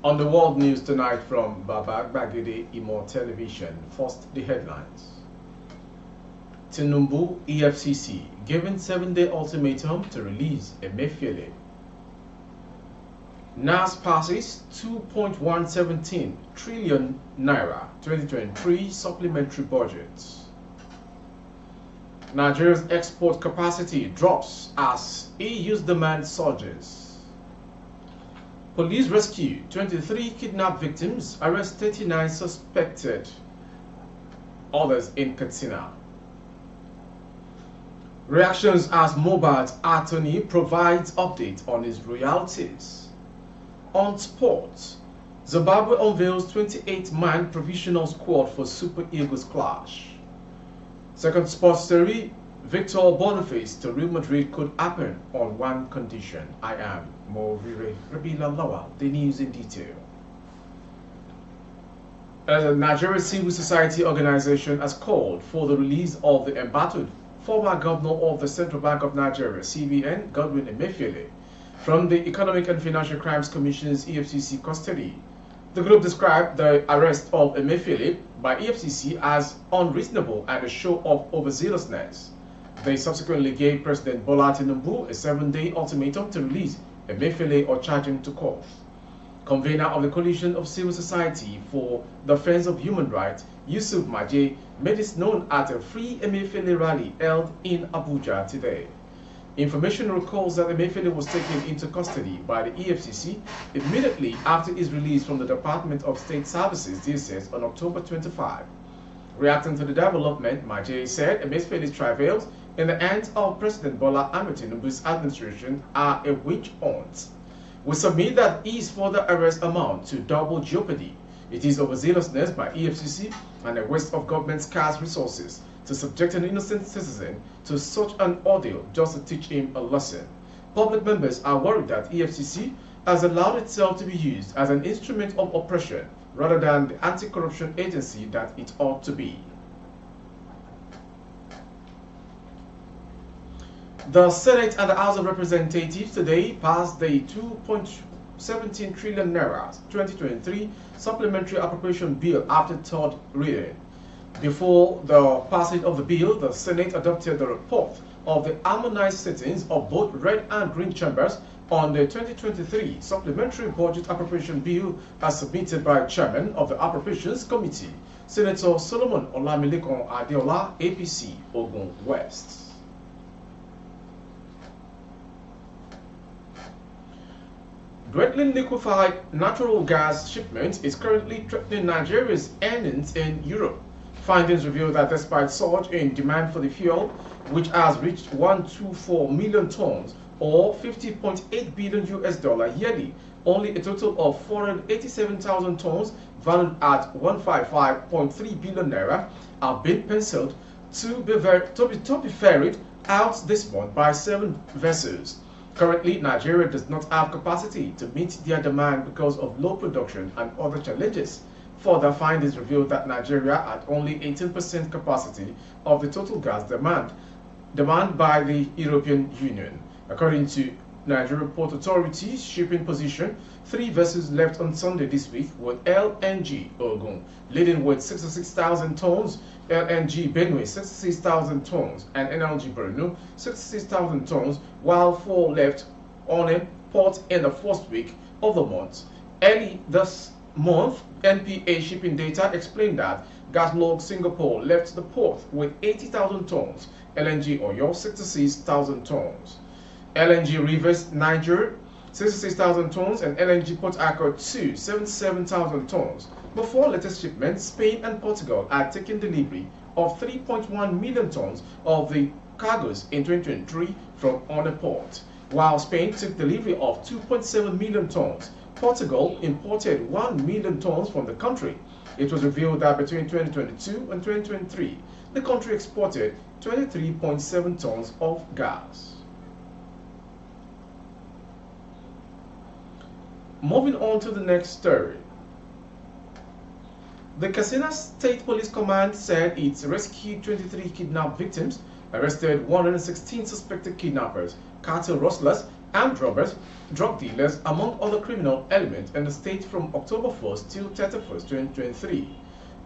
On the world news tonight from Baba Bagede Imo Television, first the headlines. Tinubu EFCC given 7-day ultimatum to release Emefiele. NAS passes 2.117 trillion naira 2023 supplementary budgets. Nigeria's export capacity drops as EU's demand surges. Police rescue 23 kidnapped victims, arrest 39 suspected others in Katsina. Reactions as Mohbad's attorney provides update on his royalties. On sports, Zimbabwe unveils 28-man provisional squad for Super Eagles clash. Second sports story, Victor Boniface to Real Madrid could happen on one condition. I am Movire Rabila Lawal, the news in detail. A Nigeria Civil Society organization has called for the release of the embattled former governor of the Central Bank of Nigeria, CBN, Godwin Emefiele, from the Economic and Financial Crimes Commission's EFCC custody. The group described the arrest of Emefiele by EFCC as unreasonable and a show of overzealousness. They subsequently gave President Bola Tinubu a 7-day ultimatum to release Emefiele or charge him to court. Convener of the Coalition of Civil Society for the Defense of Human Rights, Yusuf Maje, made this known at a Free Emefiele rally held in Abuja today. Information recalls that Emefiele was taken into custody by the EFCC immediately after his release from the Department of State Services DSS on October 25. Reacting to the development, Maje said Emefiele's travails in the hands of President Bola Ahmed Tinubu's administration are a witch hunt. We submit that his further arrest amount to double jeopardy. It is overzealousness by EFCC and a waste of government's scarce resources to subject an innocent citizen to such an ordeal just to teach him a lesson. Public members are worried that EFCC has allowed itself to be used as an instrument of oppression rather than the anti-corruption agency that it ought to be. The Senate and the House of Representatives today passed the 2.17 trillion naira 2023 supplementary appropriation bill after third reading. Before the passage of the bill, the Senate adopted the report of the harmonized sittings of both red and green chambers on the 2023 supplementary budget appropriation bill as submitted by Chairman of the Appropriations Committee, Senator Solomon Olamilekan Adeola, APC, Ogun West. Dwindling liquefied natural gas shipment is currently threatening Nigeria's earnings in Europe. Findings reveal that despite surge in demand for the fuel, which has reached 124 million tons or 50.8 billion US dollar yearly, only a total of 487,000 tons valued at 155.3 billion naira are being penciled to be ferried out this month by 7 vessels. Currently, Nigeria does not have capacity to meet their demand because of low production and other challenges. Further findings reveal that Nigeria had only 18% capacity of the total gas demand by the European Union. According to Nigerian Port Authority's shipping position, 3 vessels left on Sunday this week with LNG Ogun leading with 66,000 tons, LNG Benue 66,000 tons, and NLG Borno 66,000 tons, while 4 left on a port in the first week of the month. Early this month, NPA shipping data explained that Gaslog Singapore left the port with 80,000 tons, LNG Oyo 66,000 tons. LNG Rivers Niger 66,000 tons and LNG Port Harcourt 2 77,000 tons. Before latest shipments, Spain and Portugal had taken delivery of 3.1 million tons of the cargoes in 2023 from on the port, while Spain took delivery of 2.7 million tons. Portugal imported 1 million tons from the country. It was revealed that between 2022 and 2023, the country exported 23.7 tons of gas. Moving on to the next story. The Katsina State Police Command said it rescued 23 kidnapped victims, arrested 116 suspected kidnappers, cattle rustlers, armed robbers, drug dealers, among other criminal elements in the state from October 1st till 31st, 2023.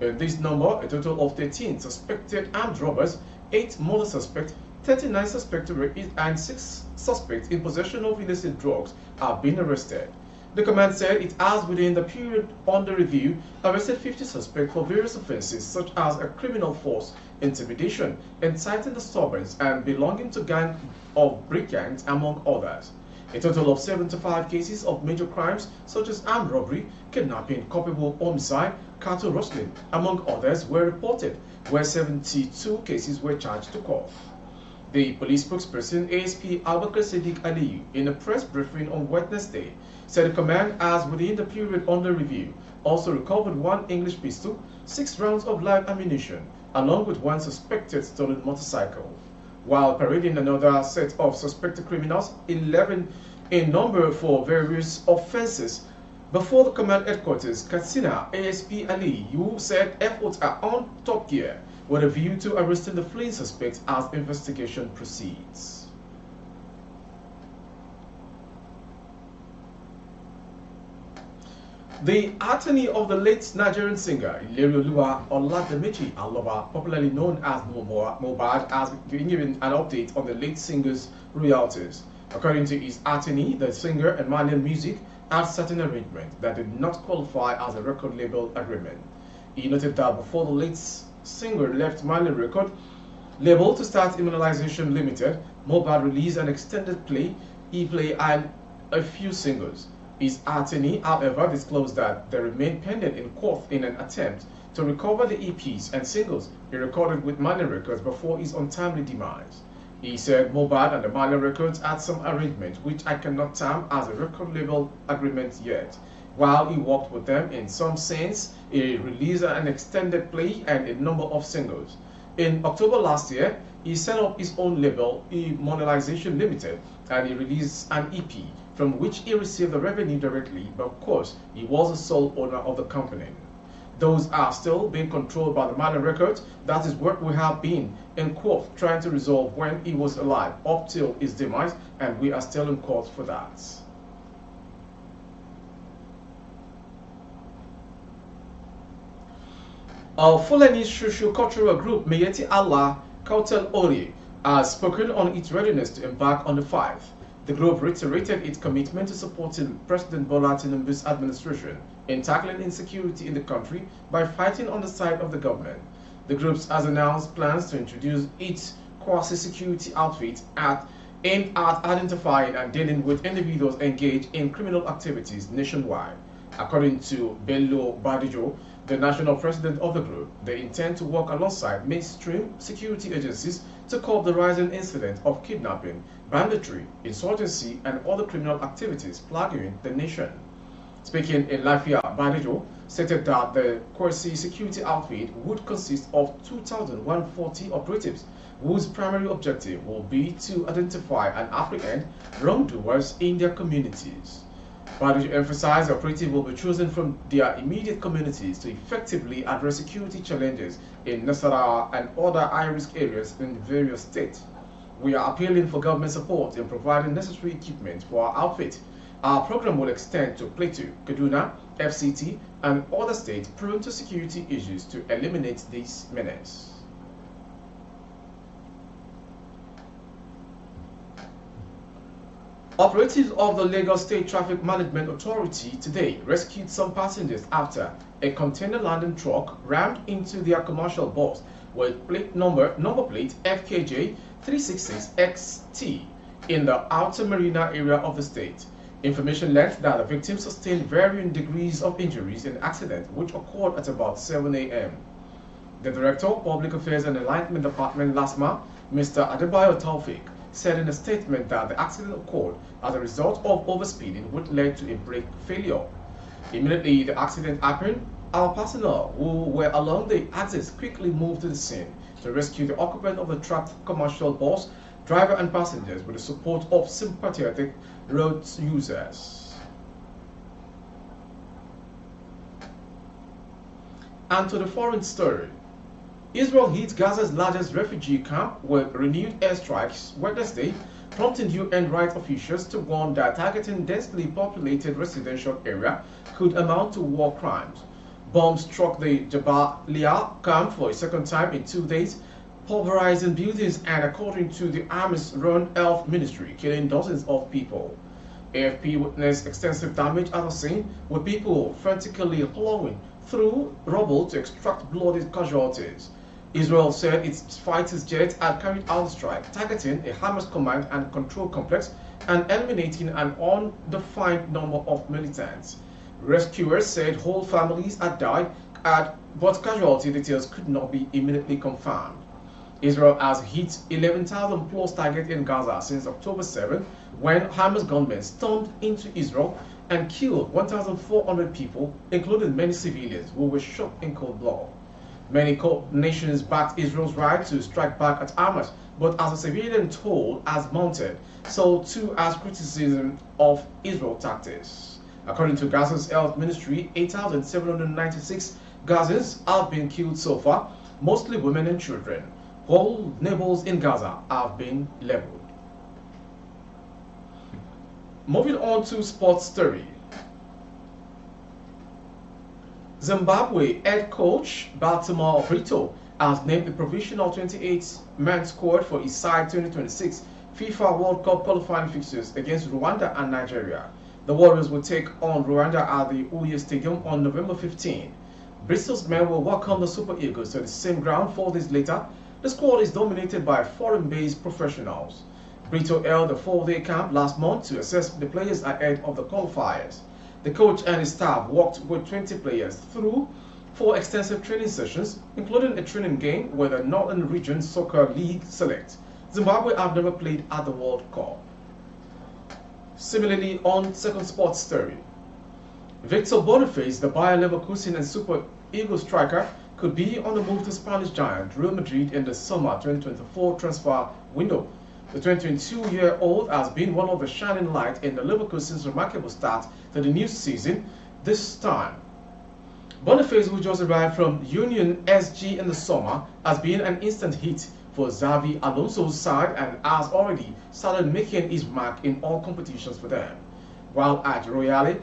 In this number, a total of 13 suspected armed robbers, 8 murder suspects, 39 suspected rapists, and 6 suspects in possession of illicit drugs have been arrested. The command said it has, within the period under review, arrested 50 suspects for various offences such as a criminal force, intimidation, inciting disturbance, and belonging to gang of brigands, among others. A total of 75 cases of major crimes such as armed robbery, kidnapping, culpable homicide, cattle rustling, among others, were reported, where 72 cases were charged to court. The police spokesperson, ASP Abubakar Siddiq Aliyu, in a press briefing on Wednesday, said the command has, within the period under review, also recovered 1 English pistol, 6 rounds of live ammunition, along with 1 suspected stolen motorcycle. While parading another set of suspected criminals, 11 in number for various offences, before the command headquarters, Katsina, ASP Aliyu said efforts are on top gear with a view to arresting the fleeing suspects as investigation proceeds. The attorney of the late Nigerian singer Ilerioluwa Olademeji Aloba, popularly known as Mohbad, has been given an update on the late singer's royalties. According to his attorney, the singer and Malian Music had certain arrangements that did not qualify as a record label agreement. He noted that before the late singer left Malian record label to start Immunization Limited, Mohbad released an extended play, e-play, and a few singles. His attorney, however, disclosed that they remain pending in court in an attempt to recover the EPs and singles he recorded with Malian Records before his untimely demise. He said Mohbad and the Malian Records had some arrangement which I cannot term as a record label agreement yet. While he worked with them in some sense, he released an extended play and a number of singles. In October last year, he set up his own label, Immunization Limited, and he released an EP from which he received the revenue directly, but of course, he was the sole owner of the company. Those are still being controlled by the Malian Records. That is what we have been in court trying to resolve when he was alive up till his demise, and we are still in court for that. Our Fulani socio-cultural group, Meyeti Allah Kautel Ori, has spoken on its readiness to embark on the fight. The group reiterated its commitment to supporting President Bola Tinubu's administration in tackling insecurity in the country by fighting on the side of the government. The group has announced plans to introduce its quasi-security outfit aimed at identifying and dealing with individuals engaged in criminal activities nationwide. According to Bello Badijo, the national president of the group, they intend to work alongside mainstream security agencies to curb the rising incident of kidnapping, banditry, insurgency, and other criminal activities plaguing the nation. Speaking in Lafia, Badijo stated that the quasi-security outfit would consist of 2,140 operatives, whose primary objective will be to identify and apprehend wrongdoers in their communities. Badijo emphasized the operative will be chosen from their immediate communities to effectively address security challenges in Nasarawa and other high-risk areas in various states. We are appealing for government support in providing necessary equipment for our outfit. Our program will extend to Plateau, Kaduna, FCT, and other states prone to security issues to eliminate this menace. Operatives of the Lagos State Traffic Management Authority today rescued some passengers after a container landing truck rammed into their commercial bus with number plate FKJ 366XT in the outer marina area of the state. Information learned that the victim sustained varying degrees of injuries in the accident, which occurred at about 7 a.m. The Director of Public Affairs and Enlightenment Department, LASMA, Mr. Adebayo Taufik, said in a statement that the accident occurred as a result of overspeeding, which led to a brake failure. Immediately the accident happened, our personnel who were along the axis quickly moved to the scene to rescue the occupant of the trapped commercial bus, driver and passengers with the support of sympathetic road users. And to the foreign story. Israel hit Gaza's largest refugee camp with renewed airstrikes Wednesday, prompting UN rights officials to warn that targeting densely populated residential area could amount to war crimes. Bombs struck the Jabalia camp for a second time in 2 days, pulverizing buildings and, according to the Army's-run health ministry, killing dozens of people. AFP witnessed extensive damage at the scene, with people frantically plowing through rubble to extract bloody casualties. Israel said its fighters jets had carried out the strike, targeting a Hamas command and control complex and eliminating an undefined number of militants. Rescuers said whole families had died, but casualty details could not be immediately confirmed. Israel has hit 11,000 plus targets in Gaza since October 7, when Hamas gunmen stormed into Israel and killed 1,400 people, including many civilians who were shot in cold blood. Many nations backed Israel's right to strike back at Hamas, but as a civilian toll has mounted, so too has criticism of Israel's tactics. According to Gaza's health ministry, 8,796 Gazans have been killed so far, mostly women and children. Whole neighborhoods in Gaza have been leveled. Moving on to sports story. Zimbabwe head coach Baltimore Brito has named the provisional 28-man squad for his side 2026 FIFA World Cup qualifying fixtures against Rwanda and Nigeria. The Warriors will take on Rwanda at the Uyo Stadium on November 15. Bristol's men will welcome the Super Eagles to the same ground 4 days later. The squad is dominated by foreign-based professionals. Brito held a 4-day camp last month to assess the players ahead of the qualifiers. The coach and his staff worked with 20 players through 4 extensive training sessions, including a training game with the Northern Region Soccer League Select. Zimbabwe have never played at the World Cup. Similarly, on second sports story, Victor Boniface, the Bayer Leverkusen and Super Eagles striker, could be on the move to Spanish giant Real Madrid in the summer 2024 transfer window. The 22-year-old has been one of the shining lights in the Leverkusen's remarkable start to the new season this time. Boniface, who just arrived from Union SG in the summer, has been an instant hit for Xavi Alonso's side and has already started making his mark in all competitions for them. While at Royale,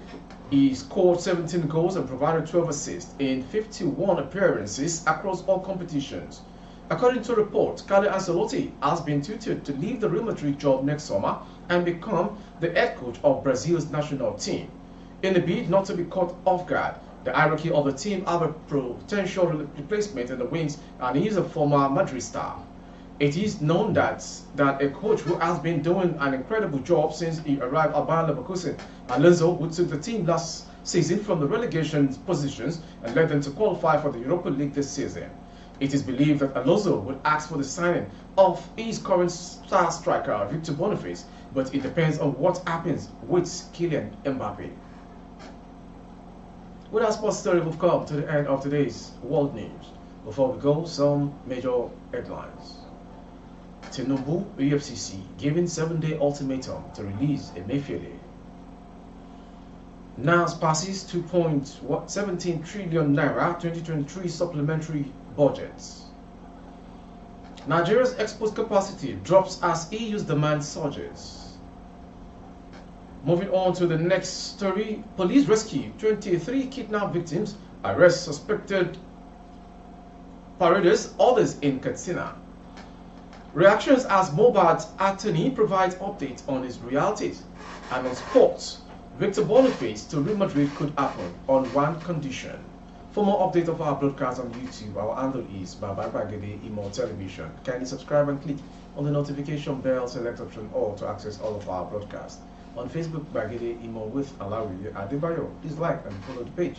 he scored 17 goals and provided 12 assists in 51 appearances across all competitions. According to reports, Carlo Ancelotti has been tutored to leave the Real Madrid job next summer and become the head coach of Brazil's national team. In a bid not to be caught off guard, the hierarchy of the team have a potential replacement in the wings, and he is a former Madrid star. It is known that a coach who has been doing an incredible job since he arrived at Bayer Leverkusen, Alonso, who took the team last season from the relegation positions and led them to qualify for the Europa League this season. It is believed that Alonso would ask for the signing of his current star striker, Victor Boniface, but it depends on what happens with Kylian Mbappe. With our sports story, we've come to the end of today's world news. Before we go, some major headlines. Tinubu EFCC giving 7-day ultimatum to release Emefiele. NAS passes 2.17 trillion naira 2023 supplementary budgets. Nigeria's export capacity drops as EU's demand surges. Moving on to the next story, police rescue 23 kidnapped victims, arrest suspected paraders, others in Katsina. Reactions as Mohbad's attorney provides updates on his royalties. And on sports, Victor Boniface to Real Madrid could happen on one condition. For more updates of our broadcast on YouTube, our handle is Babagede Imo Television. Kindly subscribe and click on the notification bell, select option all to access all of our broadcasts. On Facebook, Bagede Imo with Alawi Adebayo. Please like and follow the page.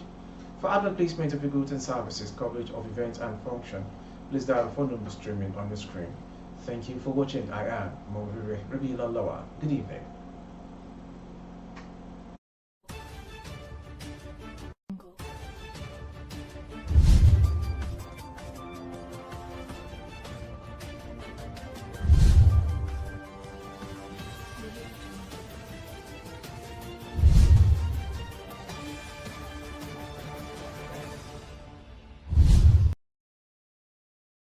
For advert placement of your goods and services, coverage of events and function, please dial the phone number streaming on the screen. Thank you for watching. I am Mowiri Rabi Lalawa. Good evening.